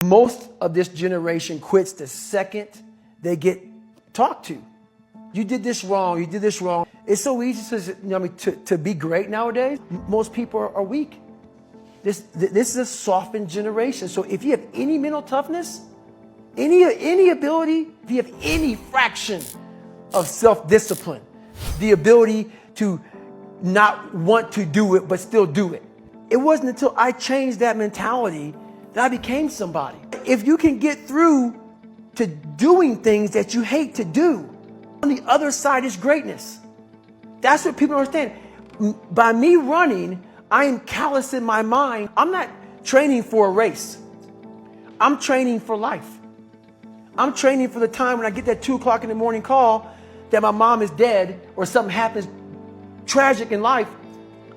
Most of this generation quits the second they get talked to. You did this wrong, you did this wrong. It's so easy to be great nowadays. Most people are weak. This is a softened generation. So if you have any mental toughness, any ability, if you have any fraction of self-discipline, the ability to not want to do it but still do it. It wasn't until I changed that mentality that I became somebody. If you can get through to doing things that you hate to do, on the other side is greatness. That's what people don't understand. By me running, I am callous in my mind. I'm not training for a race. I'm training for life. I'm training for the time when I get that 2 o'clock in the morning call that my mom is dead or something happens tragic in life.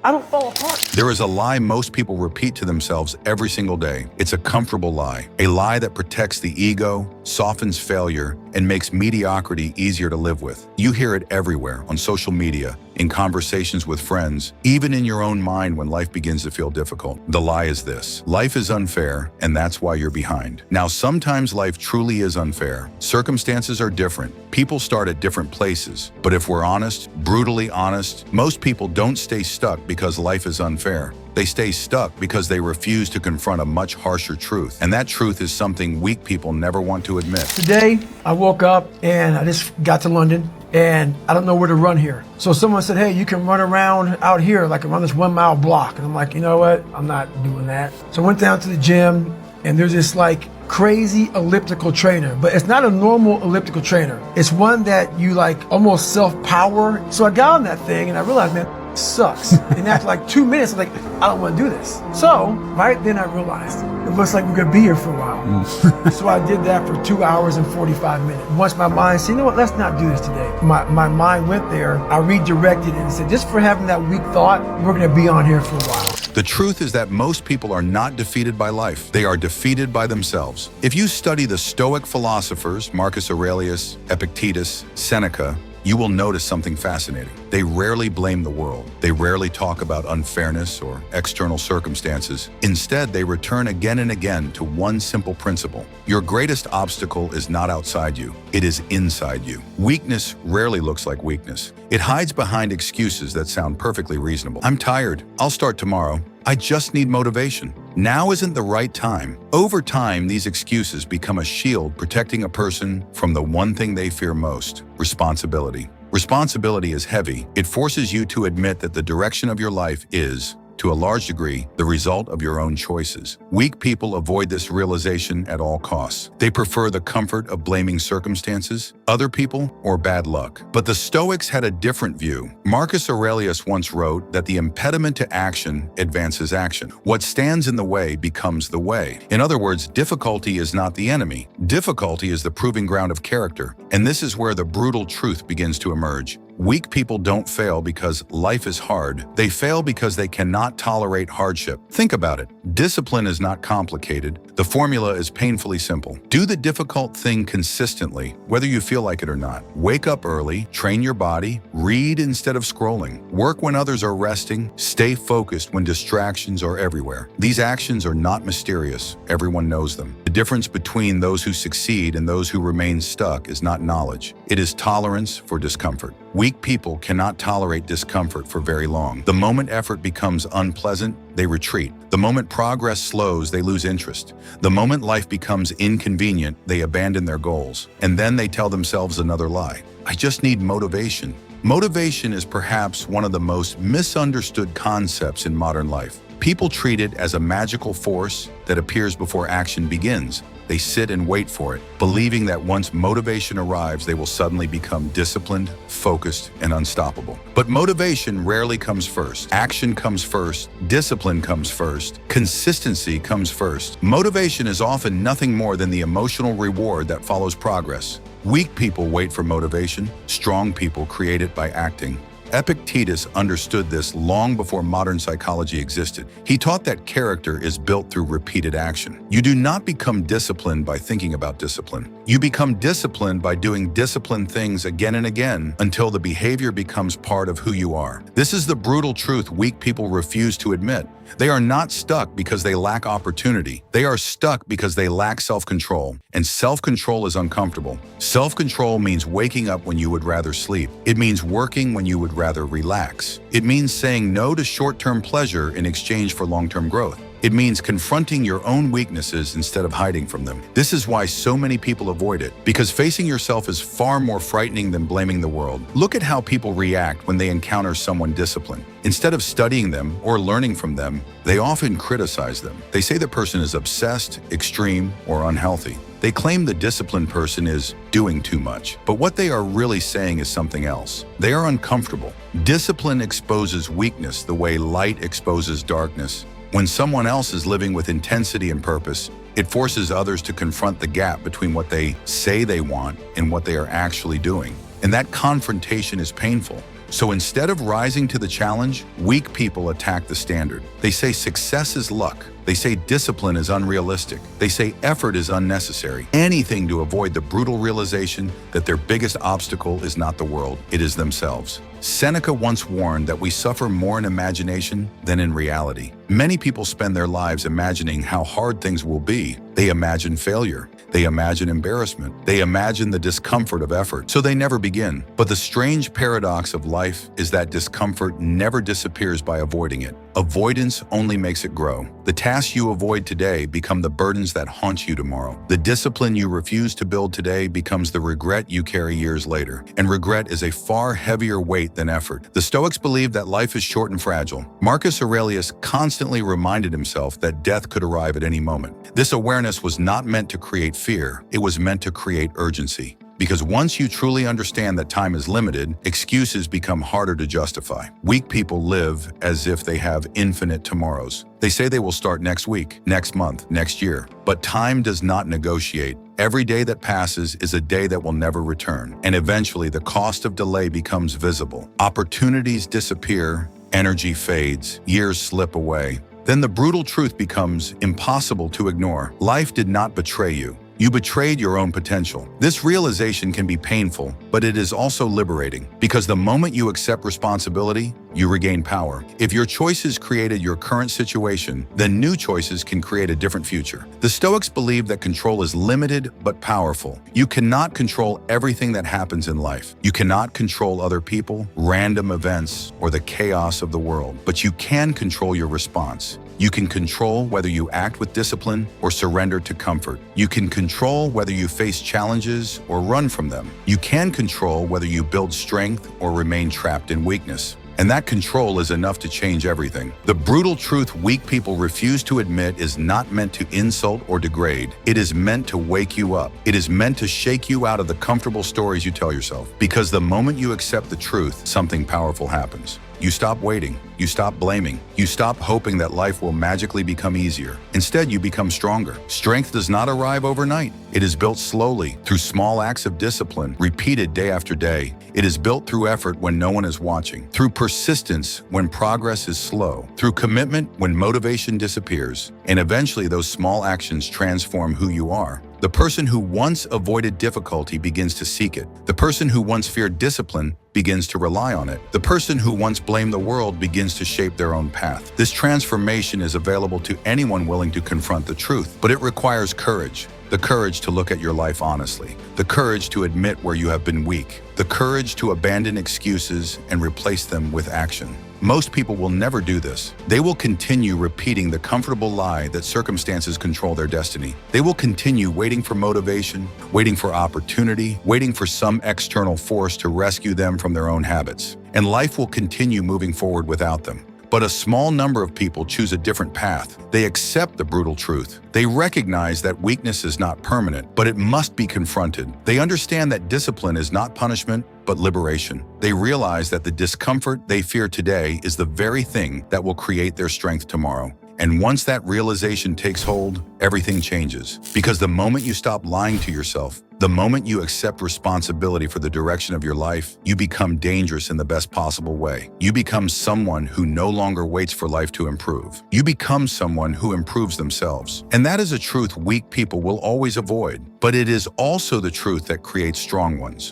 I don't fall apart. There is a lie most people repeat to themselves every single day. It's a comfortable lie, a lie that protects the ego, softens failure, and makes mediocrity easier to live with. You hear it everywhere, on social media, in conversations with friends, even in your own mind when life begins to feel difficult. The lie is this: life is unfair, and that's why you're behind. Now, sometimes life truly is unfair. Circumstances are different. People start at different places. But if we're honest, brutally honest, most people don't stay stuck because life is unfair. They stay stuck because they refuse to confront a much harsher truth. And that truth is something weak people never want to admit. Today, I woke up and I just got to London and I don't know where to run here. So someone said, hey, you can run around out here, like around this 1 mile block. And I'm like, you know what? I'm not doing that. So I went down to the gym and there's this like crazy elliptical trainer, but it's not a normal elliptical trainer. It's one that you like almost self-power. So I got on that thing and I realized, man, sucks. And after like 2 minutes, I'm like, I don't want to do this. So right then I realized it looks like we're gonna be here for a while. So I did that for 2 hours and 45 minutes. Once my mind said, you know what, let's not do this today. My mind went there. I redirected it and said, just for having that weak thought, we're gonna be on here for a while. The truth is that most people are not defeated by life. They are defeated by themselves. If you study the Stoic philosophers, Marcus Aurelius, Epictetus, Seneca, you will notice something fascinating. They rarely blame the world. They rarely talk about unfairness or external circumstances. Instead, they return again and again to one simple principle. Your greatest obstacle is not outside you. It is inside you. Weakness rarely looks like weakness. It hides behind excuses that sound perfectly reasonable. I'm tired. I'll start tomorrow. I just need motivation. Now isn't the right time. Over time, these excuses become a shield protecting a person from the one thing they fear most: responsibility. Responsibility is heavy. It forces you to admit that the direction of your life is, to a large degree, the result of your own choices. Weak people avoid this realization at all costs. They prefer the comfort of blaming circumstances, other people, or bad luck. But the Stoics had a different view. Marcus Aurelius once wrote that the impediment to action advances action. What stands in the way becomes the way. In other words, difficulty is not the enemy. Difficulty is the proving ground of character. And this is where the brutal truth begins to emerge. Weak people don't fail because life is hard. They fail because they cannot tolerate hardship. Think about it. Discipline is not complicated. The formula is painfully simple. Do the difficult thing consistently, whether you feel like it or not. Wake up early, train your body, read instead of scrolling, work when others are resting, stay focused when distractions are everywhere. These actions are not mysterious. Everyone knows them. The difference between those who succeed and those who remain stuck is not knowledge. It is tolerance for discomfort. Weak people cannot tolerate discomfort for very long. The moment effort becomes unpleasant, they retreat. The moment progress slows, they lose interest. The moment life becomes inconvenient, they abandon their goals. And then they tell themselves another lie: I just need motivation. Motivation is perhaps one of the most misunderstood concepts in modern life. People treat it as a magical force that appears before action begins. They sit and wait for it, believing that once motivation arrives, they will suddenly become disciplined, focused, and unstoppable. But motivation rarely comes first. Action comes first. Discipline comes first. Consistency comes first. Motivation is often nothing more than the emotional reward that follows progress. Weak people wait for motivation. Strong people create it by acting. Epictetus understood this long before modern psychology existed. He taught that character is built through repeated action. You do not become disciplined by thinking about discipline. You become disciplined by doing disciplined things again and again until the behavior becomes part of who you are. This is the brutal truth weak people refuse to admit. They are not stuck because they lack opportunity. They are stuck because they lack self-control. And self-control is uncomfortable. Self-control means waking up when you would rather sleep. It means working when you would rather relax. It means saying no to short-term pleasure in exchange for long-term growth. It means confronting your own weaknesses instead of hiding from them. This is why so many people avoid it, because facing yourself is far more frightening than blaming the world. Look at how people react when they encounter someone disciplined. Instead of studying them or learning from them, they often criticize them. They say the person is obsessed, extreme, or unhealthy. They claim the disciplined person is doing too much, but what they are really saying is something else. They are uncomfortable. Discipline exposes weakness the way light exposes darkness. When someone else is living with intensity and purpose, it forces others to confront the gap between what they say they want and what they are actually doing. And that confrontation is painful. So instead of rising to the challenge, weak people attack the standard. They say success is luck. They say discipline is unrealistic. They say effort is unnecessary. Anything to avoid the brutal realization that their biggest obstacle is not the world, it is themselves. Seneca once warned that we suffer more in imagination than in reality. Many people spend their lives imagining how hard things will be. They imagine failure. They imagine embarrassment. They imagine the discomfort of effort, so they never begin. But the strange paradox of life is that discomfort never disappears by avoiding it. Avoidance only makes it grow. The tasks you avoid today become the burdens that haunt you tomorrow. The discipline you refuse to build today becomes the regret you carry years later. And regret is a far heavier weight than effort. The Stoics believed that life is short and fragile. Marcus Aurelius constantly reminded himself that death could arrive at any moment. This awareness was not meant to create fear, it was meant to create urgency. Because once you truly understand that time is limited, excuses become harder to justify. Weak people live as if they have infinite tomorrows. They say they will start next week, next month, next year. But time does not negotiate. Every day that passes is a day that will never return. And eventually the cost of delay becomes visible. Opportunities disappear, energy fades, years slip away. Then the brutal truth becomes impossible to ignore. Life did not betray you. You betrayed your own potential. This realization can be painful, but it is also liberating, because the moment you accept responsibility, you regain power. If your choices created your current situation, then new choices can create a different future. The Stoics believe that control is limited but powerful. You cannot control everything that happens in life. You cannot control other people, random events, or the chaos of the world, but you can control your response. You can control whether you act with discipline or surrender to comfort. You can control whether you face challenges or run from them. You can control whether you build strength or remain trapped in weakness. And that control is enough to change everything. The brutal truth weak people refuse to admit is not meant to insult or degrade. It is meant to wake you up. It is meant to shake you out of the comfortable stories you tell yourself. Because the moment you accept the truth, something powerful happens. You stop waiting. You stop blaming. You stop hoping that life will magically become easier. Instead, you become stronger. Strength does not arrive overnight. It is built slowly, through small acts of discipline, repeated day after day. It is built through effort when no one is watching, through persistence when progress is slow, through commitment when motivation disappears. And eventually, those small actions transform who you are. The person who once avoided difficulty begins to seek it. The person who once feared discipline begins to rely on it. The person who once blamed the world begins to shape their own path. This transformation is available to anyone willing to confront the truth, but it requires courage. The courage to look at your life honestly. The courage to admit where you have been weak. The courage to abandon excuses and replace them with action. Most people will never do this. They will continue repeating the comfortable lie that circumstances control their destiny. They will continue waiting for motivation, waiting for opportunity, waiting for some external force to rescue them from their own habits. And life will continue moving forward without them. But a small number of people choose a different path. They accept the brutal truth. They recognize that weakness is not permanent, but it must be confronted. They understand that discipline is not punishment, but liberation. They realize that the discomfort they fear today is the very thing that will create their strength tomorrow. And once that realization takes hold, everything changes. Because the moment you stop lying to yourself, the moment you accept responsibility for the direction of your life, you become dangerous in the best possible way. You become someone who no longer waits for life to improve. You become someone who improves themselves. And that is a truth weak people will always avoid. But it is also the truth that creates strong ones.